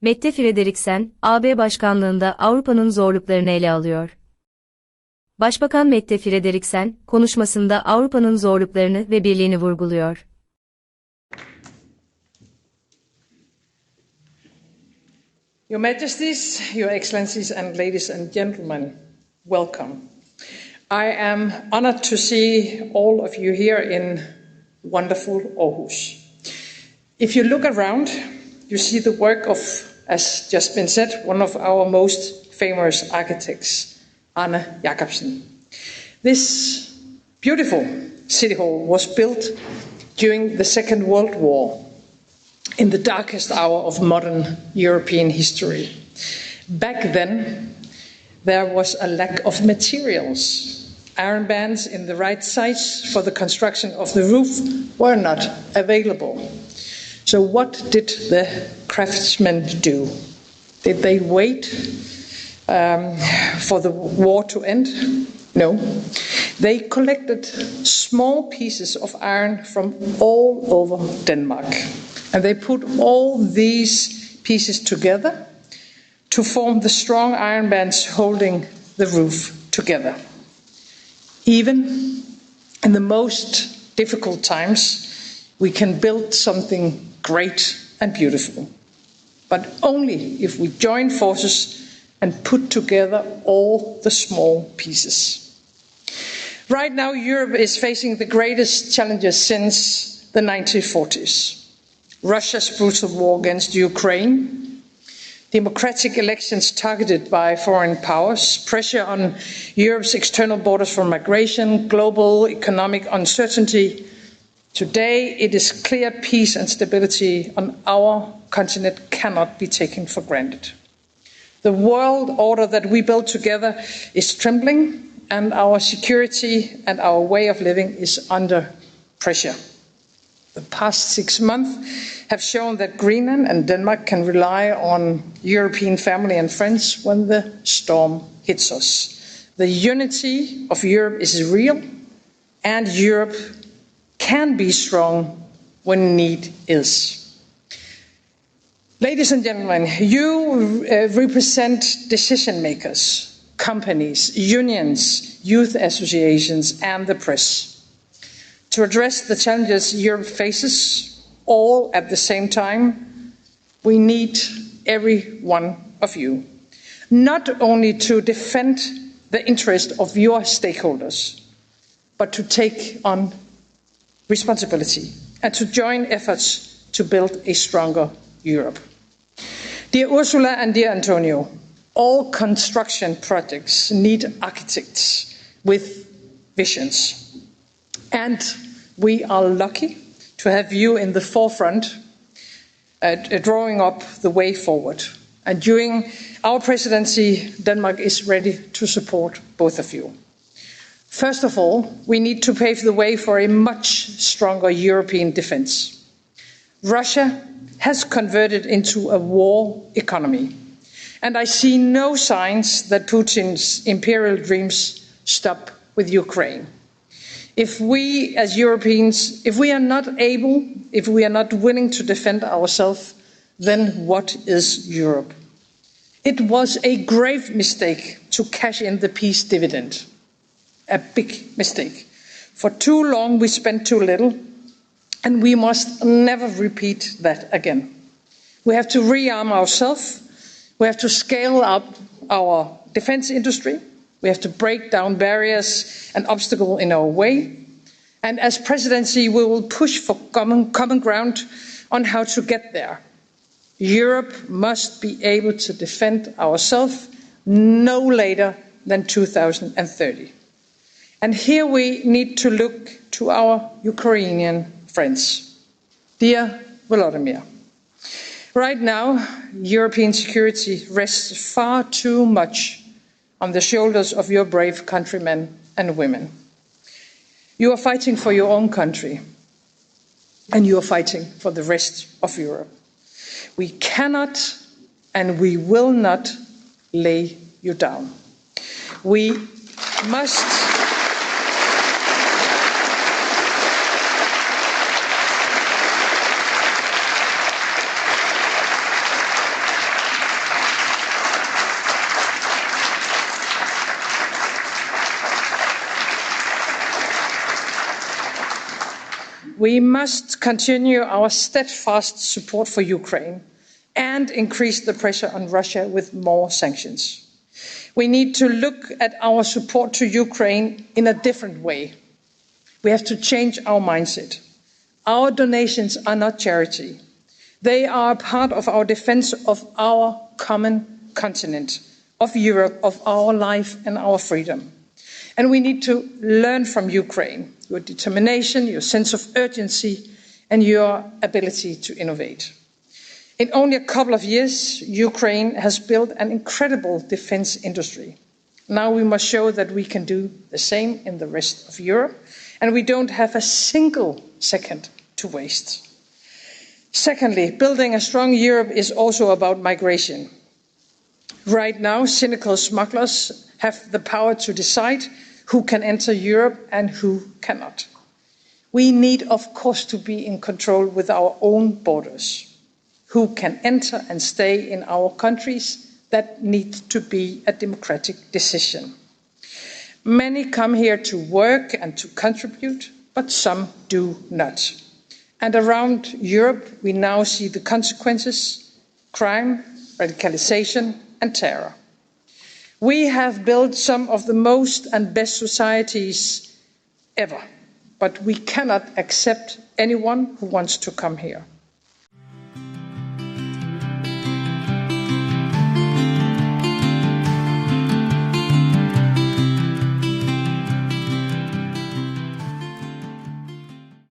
Mette Frederiksen, AB Başkanlığında Avrupa'nın zorluklarını ele alıyor. Başbakan Mette Frederiksen, konuşmasında Avrupa'nın zorluklarını ve birliğini vurguluyor. Your Majesties, Your Excellencies and ladies and gentlemen, welcome. I am honored to see all of you here in wonderful Aarhus. If you look around, you see the work of, as just been said, one of our most famous architects, Arne Jacobsen. This beautiful city hall was built during the Second World War, in the darkest hour of modern European history. Back then, there was a lack of materials. Iron bands in the right size for the construction of the roof were not available. So what did the craftsmen do? Did they wait for the war to end? No. They collected small pieces of iron from all over Denmark. And they put all these pieces together to form the strong iron bands holding the roof together. Even in the most difficult times, we can build something great and beautiful. But only if we join forces and put together all the small pieces. Right now, Europe is facing the greatest challenges since the 1940s. Russia's brutal war against Ukraine, democratic elections targeted by foreign powers, pressure on Europe's external borders for migration, global economic uncertainty. Today, it is clear peace and stability on our continent cannot be taken for granted. The world order that we built together is trembling, and our security and our way of living is under pressure. The past 6 months have shown that Greenland and Denmark can rely on European family and friends when the storm hits us. The unity of Europe is real, and Europe can be strong when need is. Ladies and gentlemen, you represent decision makers, companies, unions, youth associations, and the press. To address the challenges Europe faces, all at the same time, we need every one of you. Not only to defend the interest of your stakeholders, but to take on responsibility and to join efforts to build a stronger Europe. Dear Ursula and dear Antonio, all construction projects need architects with visions. And we are lucky to have you in the forefront, drawing up the way forward. And during our presidency, Denmark is ready to support both of you. First of all, we need to pave the way for a much stronger European defense. Russia has converted into a war economy, and I see no signs that Putin's imperial dreams stop with Ukraine. If we as Europeans, if we are not able, if we are not willing to defend ourselves, then what is Europe? It was a grave mistake to cash in the peace dividend. A big mistake. For too long we spent too little, and we must never repeat that again. We have to rearm ourselves. We have to scale up our defense industry. We have to break down barriers and obstacles in our way. And as presidency, we will push for common ground on how to get there. Europe must be able to defend ourselves no later than 2030. And here we need to look to our Ukrainian friends. Dear Volodymyr, right now, European security rests far too much on the shoulders of your brave countrymen and women. You are fighting for your own country, and you are fighting for the rest of Europe. We cannot and we will not lay you down. We must we must continue our steadfast support for Ukraine and increase the pressure on Russia with more sanctions. We need to look at our support to Ukraine in a different way. We have to change our mindset. Our donations are not charity. They are part of our defense of our common continent, of Europe, of our life and our freedom. And we need to learn from Ukraine, your determination, your sense of urgency, and your ability to innovate. In only a couple of years, Ukraine has built an incredible defense industry. Now we must show that we can do the same in the rest of Europe, and we don't have a single second to waste. Secondly, building a strong Europe is also about migration. Right now, cynical smugglers have the power to decide who can enter Europe and who cannot. We need, of course, to be in control with our own borders. Who can enter and stay in our countries, that needs to be a democratic decision. Many come here to work and to contribute, but some do not. And around Europe, we now see the consequences: crime, radicalization, and terror. We have built some of the most and best societies ever, but we cannot accept anyone who wants to come here.